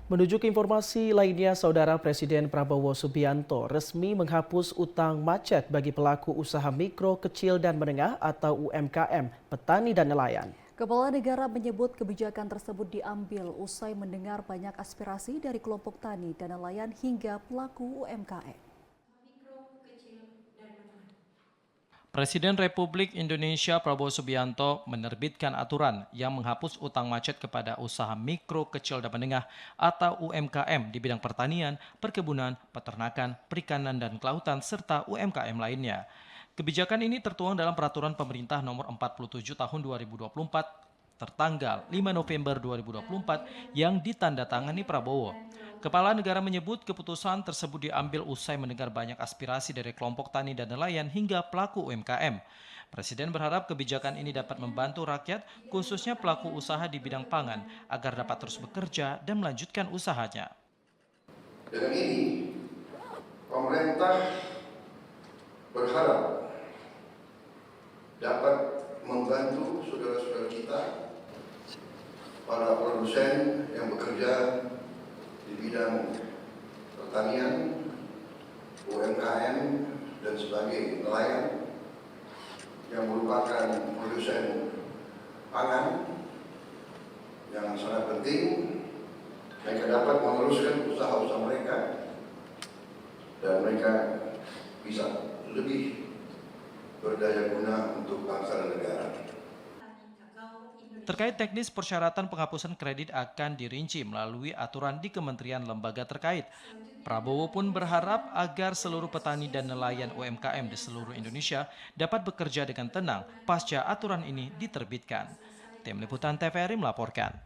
Menuju ke informasi lainnya, Saudara Presiden Prabowo Subianto resmi menghapus utang macet bagi pelaku usaha mikro, kecil, dan menengah atau UMKM, petani, dan nelayan. Kepala negara menyebut kebijakan tersebut diambil usai mendengar banyak aspirasi dari kelompok tani dan nelayan hingga pelaku UMKM. Presiden Republik Indonesia Prabowo Subianto menerbitkan aturan yang menghapus utang macet kepada usaha mikro, kecil, dan menengah atau UMKM di bidang pertanian, perkebunan, peternakan, perikanan, dan kelautan, serta UMKM lainnya. Kebijakan ini tertuang dalam Peraturan Pemerintah Nomor 47 Tahun 2024 tertanggal 5 November 2024 yang ditandatangani Prabowo. Kepala negara menyebut keputusan tersebut diambil usai mendengar banyak aspirasi dari kelompok tani dan nelayan hingga pelaku UMKM. Presiden berharap kebijakan ini dapat membantu rakyat, khususnya pelaku usaha di bidang pangan, agar dapat terus bekerja dan melanjutkan usahanya. Dengan ini, pemerintah berharap dapat membantu saudara-saudara kita, para produsen yang bekerja di bidang pertanian, UMKM, dan sebagai nelayan yang merupakan produsen pangan yang sangat penting. Mereka dapat meneruskan usaha-usaha mereka dan mereka bisa lebih berdaya guna untuk bangsa dan negara. Terkait teknis persyaratan penghapusan kredit akan dirinci melalui aturan di kementerian lembaga terkait. Prabowo pun berharap agar seluruh petani dan nelayan UMKM di seluruh Indonesia dapat bekerja dengan tenang pasca aturan ini diterbitkan. Tim Liputan TVRI melaporkan.